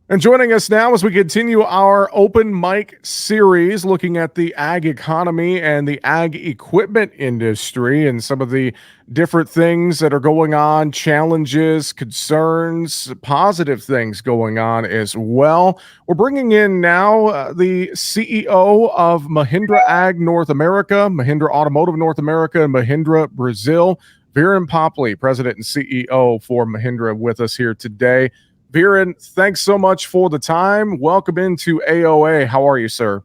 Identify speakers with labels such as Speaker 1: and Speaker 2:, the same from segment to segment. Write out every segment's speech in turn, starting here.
Speaker 1: And joining us now as we continue our open mic series looking at the ag economy and the ag equipment industry and some of the different things that are going on, challenges, concerns, positive things going on as well. We're bringing in now the CEO of Mahindra Ag North America, Mahindra Automotive North America, and Mahindra Brazil, Viren Popli, President and CEO for Mahindra, with us here today. Viren, thanks so much for the time. Welcome into AOA. How are you, sir?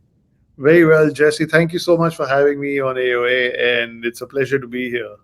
Speaker 2: Very well, Jesse. Thank you so much for having me on AOA, and it's a pleasure to be here.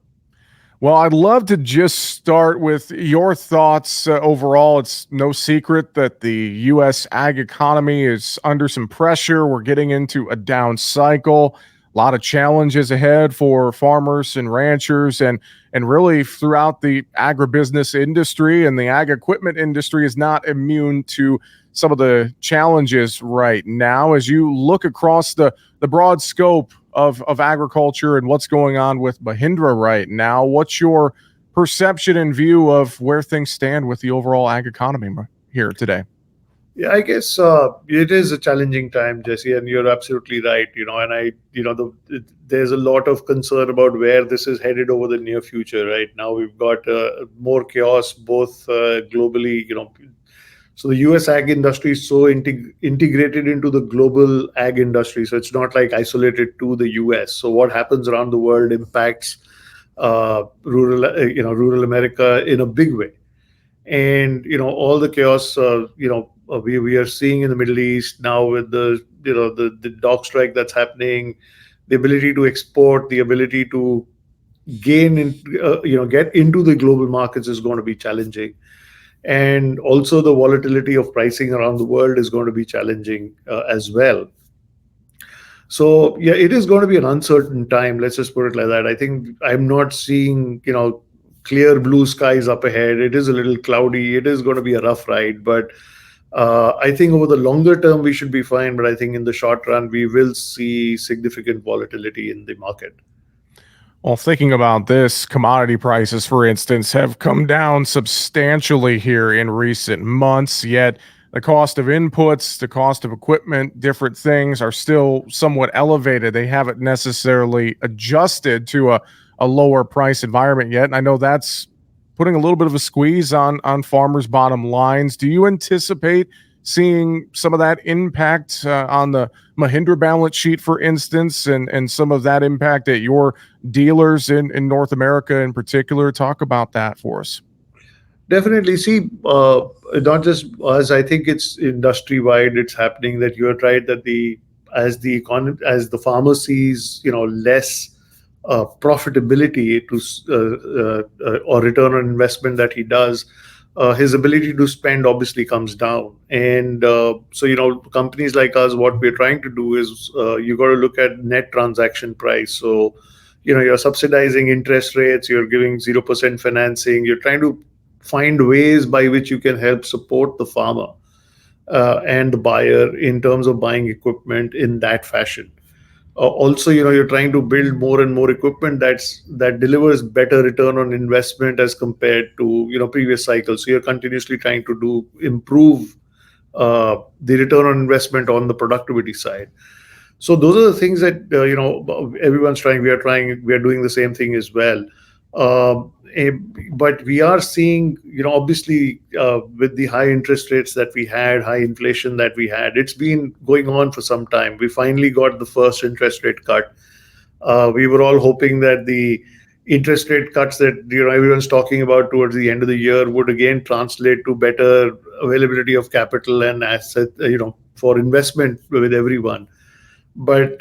Speaker 1: Well, I'd love to just start with your thoughts overall. It's no secret that the U.S. ag economy is under some pressure. We're getting into a down cycle. A lot of challenges ahead for farmers and ranchers, and really throughout the agribusiness industry, and the ag equipment industry is not immune to some of the challenges right now. As you look across the broad scope of agriculture and what's going on with Mahindra right now, what's your perception and view of where things stand with the overall ag economy here today?
Speaker 2: Yeah, I guess it is a challenging time, Jesse, and you're absolutely right. And there's a lot of concern about where this is headed over the near future. Right now, we've got more chaos, both globally. So the U.S. ag industry is so integrated into the global ag industry, so it's not like isolated to the U.S. So what happens around the world impacts rural America in a big way. And all the chaos we are seeing in the Middle East now with the dog strike that's happening, the ability to export, the ability to get into the global markets is going to be challenging. And also the volatility of pricing around the world is going to be challenging as well. So yeah, it is going to be an uncertain time. Let's just put it like that. I think I'm not seeing clear blue skies up ahead. It is a little cloudy. It is going to be a rough ride, but I think over the longer term we should be fine. But I think in the short run we will see significant volatility in the market.
Speaker 1: Well, thinking about this, commodity prices, for instance, have come down substantially here in recent months, yet the cost of inputs, the cost of equipment, different things are still somewhat elevated. They haven't necessarily adjusted to a lower price environment yet. And I know that's putting a little bit of a squeeze on farmers' bottom lines. Do you anticipate seeing some of that impact on the Mahindra balance sheet, for instance, and some of that impact at your dealers in North America in particular? Talk about that for us.
Speaker 2: Definitely. See, not just us. I think it's industry wide. It's happening that you're right that as the farmer sees less profitability or return on investment that he does, his ability to spend obviously comes down. And so companies like us, what we're trying to do is you got to look at net transaction price. So you're subsidizing interest rates, you're giving 0% financing, you're trying to find ways by which you can help support the farmer and the buyer in terms of buying equipment in that fashion. Also, you're trying to build more and more equipment that delivers better return on investment as compared to previous cycles. So you're continuously trying to improve the return on investment on the productivity side. So those are the things that everyone's trying. We are trying. We are doing the same thing as well. But we are seeing, obviously, with the high interest rates that we had, high inflation that we had, it's been going on for some time. We finally got the first interest rate cut. We were all hoping that the interest rate cuts that everyone's talking about towards the end of the year would again translate to better availability of capital and asset, for investment with everyone. But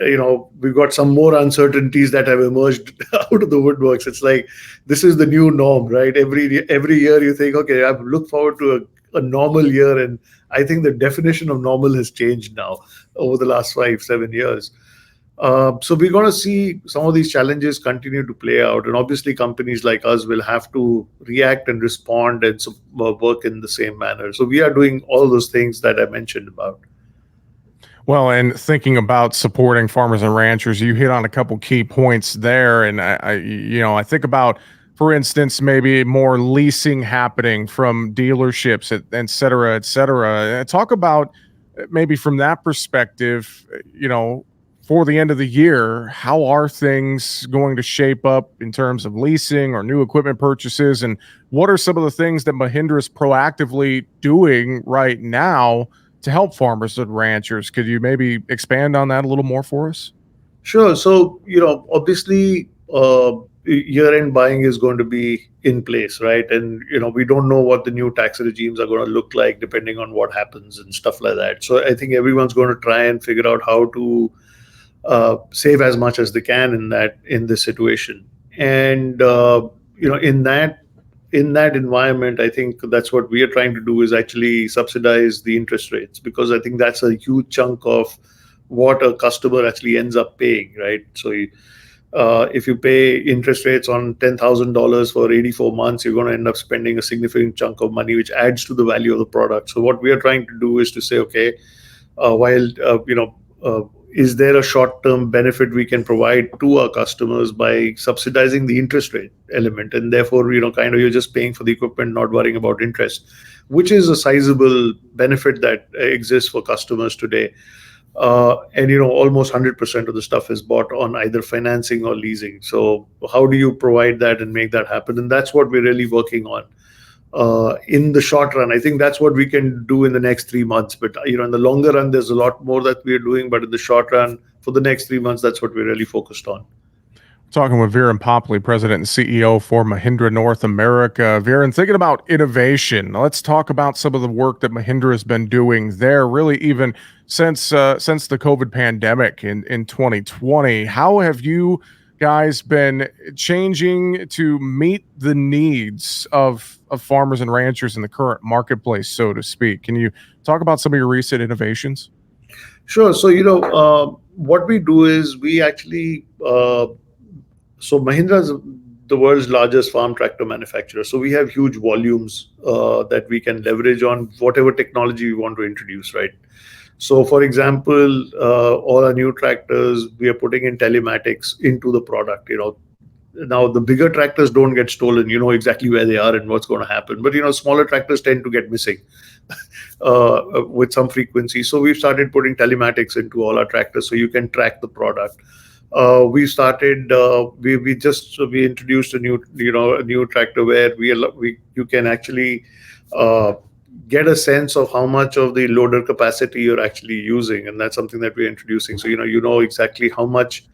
Speaker 2: we've got some more uncertainties that have emerged out of the woodworks. It's like this is the new norm, right? Every year you think, okay, I've looked forward to a normal year, and I think the definition of normal has changed now over the last 5-7 years. So we're going to see some of these challenges continue to play out, and obviously companies like us will have to react and respond and work in the same manner. So we are doing all those things that I mentioned about.
Speaker 1: Well, and thinking about supporting farmers and ranchers, you hit on a couple key points there, and I think about for instance, maybe more leasing happening from dealerships, et cetera, et cetera. Talk about maybe from that perspective, for the end of the year, how are things going to shape up in terms of leasing or new equipment purchases? And what are some of the things that Mahindra is proactively doing right now to help farmers and ranchers? Could you maybe expand on that a little more for us?
Speaker 2: Sure. So, obviously, year-end buying is going to be in place, right? And, we don't know what the new tax regimes are going to look like depending on what happens and stuff like that. So I think everyone's going to try and figure out how to save as much as they can in this situation. And, in that environment, I think that's what we are trying to do is actually subsidize the interest rates, because I think that's a huge chunk of what a customer actually ends up paying, right? So if you pay interest rates on $10,000 for 84 months, you're going to end up spending a significant chunk of money, which adds to the value of the product. So what we are trying to do is to say, okay, while is there a short-term benefit we can provide to our customers by subsidizing the interest rate element, and therefore, kind of you're just paying for the equipment, not worrying about interest, which is a sizable benefit that exists for customers today. And almost 100% of the stuff is bought on either financing or leasing. So how do you provide that and make that happen? And that's what we're really working on. In the short run, I think that's what we can do in the next 3 months. But in the longer run, there's a lot more that we're doing. But in the short run, for the next 3 months, that's what we're really focused on.
Speaker 1: Talking with Viren Popli, President and CEO for Mahindra North America. Viren, thinking about innovation, let's talk about some of the work that Mahindra has been doing there, really even since the COVID pandemic in 2020. How have you guys been changing to meet the needs of farmers and ranchers in the current marketplace, so to speak? Can you talk about some of your recent innovations?
Speaker 2: Sure. So, what we do is we actually so Mahindra is the world's largest farm tractor manufacturer. So we have huge volumes that we can leverage on whatever technology we want to introduce, right? So, for example, all our new tractors, we are putting in telematics into the product. Now the bigger tractors don't get stolen. You know exactly where they are and what's going to happen. But smaller tractors tend to get missing with some frequency. So we've started putting telematics into all our tractors so you can track the product. We introduced a new tractor where you can actually get a sense of how much of the loader capacity you're actually using, and that's something that we're introducing. So you know exactly how much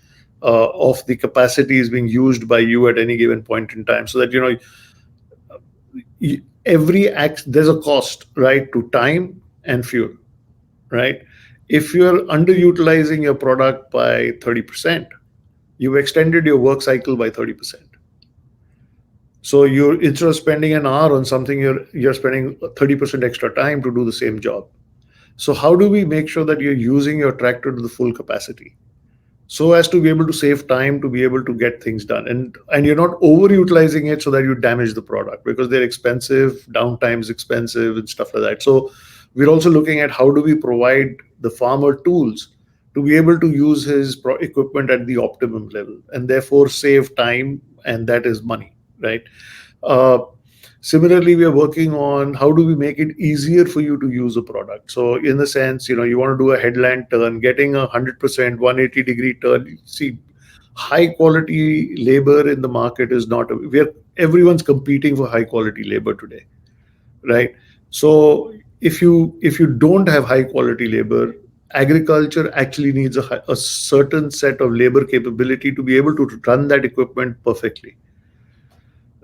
Speaker 2: of the capacity is being used by you at any given point in time, so that there's a cost, right, to time and fuel, right? If you're underutilizing your product by 30%, you've extended your work cycle by 30%. So instead of spending an hour on something, you're spending 30% extra time to do the same job. So how do we make sure that you're using your tractor to the full capacity, so as to be able to save time, to be able to get things done, and you're not overutilizing it so that you damage the product, because they're expensive, downtime is expensive and stuff like that. So we're also looking at how do we provide the farmer tools to be able to use his equipment at the optimum level and therefore save time, and that is money, right? Similarly, we are working on how do we make it easier for you to use a product. So in the sense, you want to do a headland turn, getting 100%, 180-degree turn. See, high quality labor in the market is not, everyone's competing for high quality labor today, right? So if you don't have high quality labor, agriculture actually needs a certain set of labor capability to be able to run that equipment perfectly.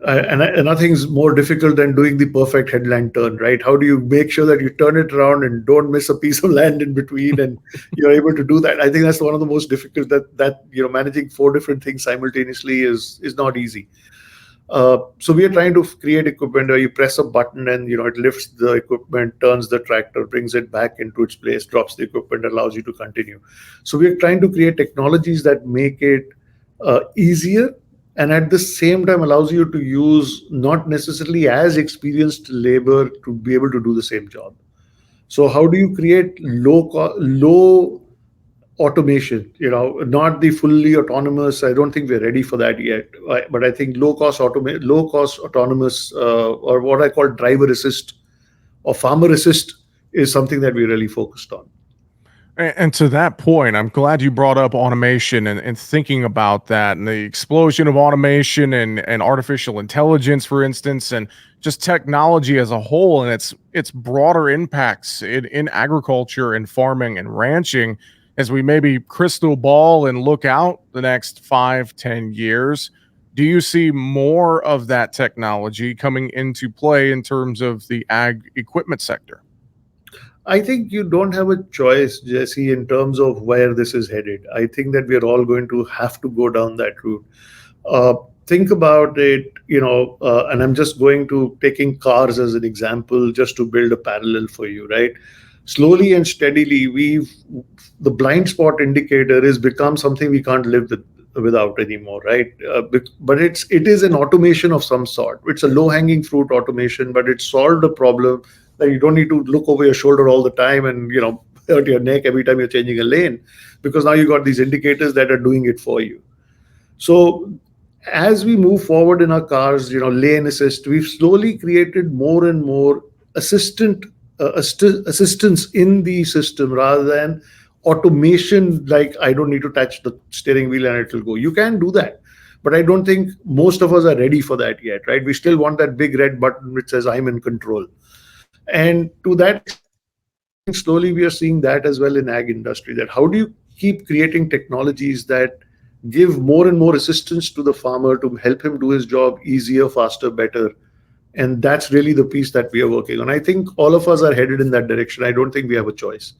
Speaker 2: And nothing's more difficult than doing the perfect headland turn, right? How do you make sure that you turn it around and don't miss a piece of land in between, and you're able to do that? I think that's one of the most difficult. That managing 4 different things simultaneously is not easy. So we are trying to create equipment where you press a button and it lifts the equipment, turns the tractor, brings it back into its place, drops the equipment, allows you to continue. So we are trying to create technologies that make it easier, and at the same time allows you to use not necessarily as experienced labor to be able to do the same job. So how do you create low automation, not the fully autonomous. I don't think we're ready for that yet. But I think low cost autonomous, or what I call driver assist or farmer assist, is something that we really focused on.
Speaker 1: And to that point, I'm glad you brought up automation and thinking about that and the explosion of automation and artificial intelligence, for instance, and just technology as a whole and its broader impacts in agriculture and farming and ranching as we maybe crystal ball and look out the next 5, 10 years. Do you see more of that technology coming into play in terms of the ag equipment sector?
Speaker 2: I think you don't have a choice, Jesse, in terms of where this is headed. I think that we're all going to have to go down that route. Uh, think about it, and I'm just going to taking cars as an example, just to build a parallel for you, right? Slowly and steadily, the blind spot indicator has become something we can't live without anymore, right? But it is an automation of some sort. It's a low hanging fruit automation, but it solved a problem that you don't need to look over your shoulder all the time and hurt your neck every time you're changing a lane, because now you got these indicators that are doing it for you. So as we move forward in our cars, lane assist, we've slowly created more and more assistance in the system rather than automation. Like, I don't need to touch the steering wheel and it will go. You can do that, but I don't think most of us are ready for that yet, right? We still want that big red button which says I'm in control. And to that extent, I think slowly we are seeing that as well in ag industry. That how do you keep creating technologies that give more and more assistance to the farmer to help him do his job easier, faster, better? And that's really the piece that we are working on. I think all of us are headed in that direction. I don't think we have a choice.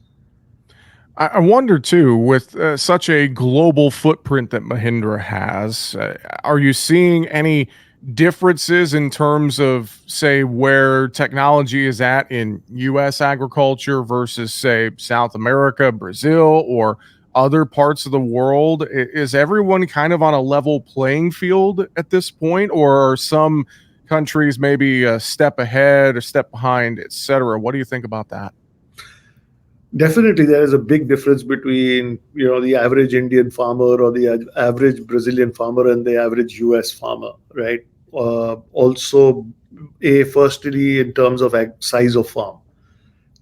Speaker 1: I wonder too, with such a global footprint that Mahindra has, are you seeing any differences in terms of, say, where technology is at in U.S. agriculture versus, say, South America, Brazil, or other parts of the world? Is everyone kind of on a level playing field at this point, or are some countries maybe a step ahead or step behind, et cetera? What do you think about that?
Speaker 2: Definitely, there is a big difference between the average Indian farmer or the average Brazilian farmer and the average US farmer, right? Also, firstly, in terms of size of farm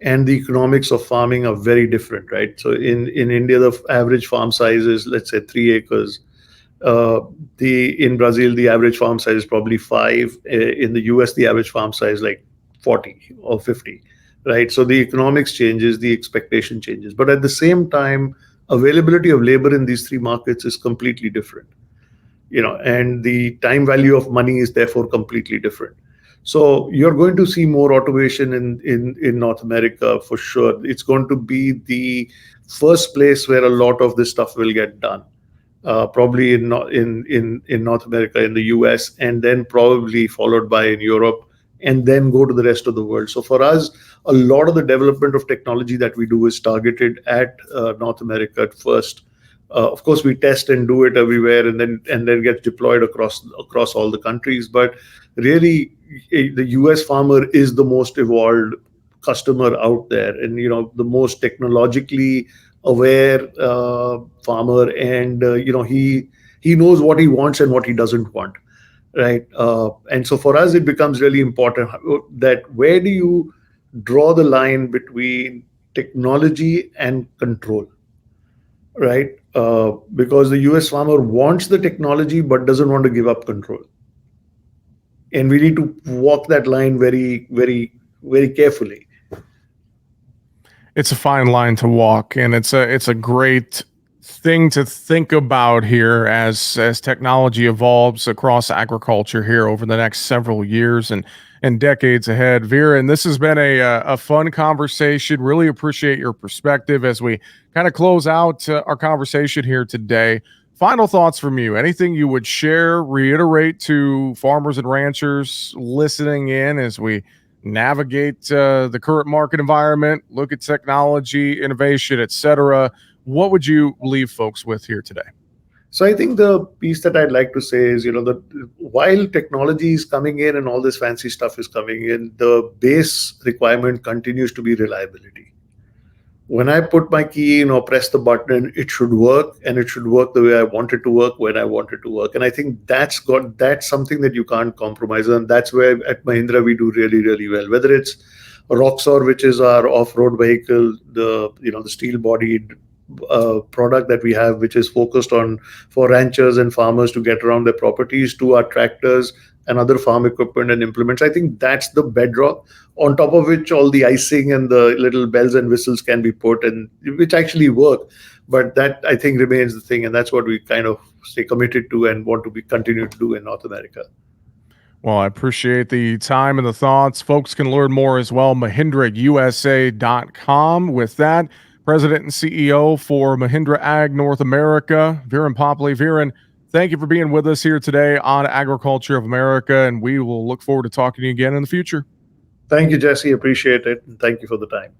Speaker 2: and the economics of farming are very different, right? So in India, the average farm size is, let's say, 3 acres. The In Brazil, the average farm size is probably five. In the US, the average farm size like 40 or 50, right? So the economics changes, the expectation changes, but at the same time, availability of labor in these three markets is completely different, and the time value of money is therefore completely different. So you're going to see more automation in North America for sure. It's going to be the first place where a lot of this stuff will get done. Probably in North America, in the US, and then probably followed by in Europe, and then go to the rest of the world. So for us, a lot of the development of technology that we do is targeted at North America at first. Of course, we test and do it everywhere, and then gets deployed across all the countries. But really, the US farmer is the most evolved customer out there, and the most technologically aware farmer, and he knows what he wants and what he doesn't want, right? And so for us, it becomes really important that where do you draw the line between technology and control, right? Because the US farmer wants the technology but doesn't want to give up control, and we need to walk that line very, very, very carefully.
Speaker 1: It's a fine line to walk, and it's a great thing to think about here as technology evolves across agriculture here over the next several years and decades ahead. Viren, this has been a fun conversation. Really appreciate your perspective as we kind of close out our conversation here today. Final thoughts from you. Anything you would share, reiterate to farmers and ranchers listening in as we navigate the current market environment, look at technology, innovation, et cetera? What would you leave folks with here today?
Speaker 2: So I think the piece that I'd like to say is, that while technology is coming in and all this fancy stuff is coming in, the base requirement continues to be reliability, when I put my key in or press the button, it should work, and it should work the way I want it to work when I want it to work. And I think that's something that you can't compromise on. That's where at Mahindra we do really, really well. Whether it's Roxor, which is our off-road vehicle, the steel-bodied product that we have, which is focused on for ranchers and farmers to get around their properties, to our tractors and other farm equipment and implements. I think that's the bedrock on top of which all the icing and the little bells and whistles can be put, and which actually work. But that, I think, remains the thing, and that's what we kind of stay committed to and want to be continue to do in North America.
Speaker 1: Well, I appreciate the time and the thoughts. Folks can learn more as well, mahindrausa.com. With that, President and CEO for Mahindra Ag North America, Viren Popli. Viren, thank you for being with us here today on Agriculture of America, and we will look forward to talking to you again in the future.
Speaker 2: Thank you, Jesse. Appreciate it. And thank you for the time.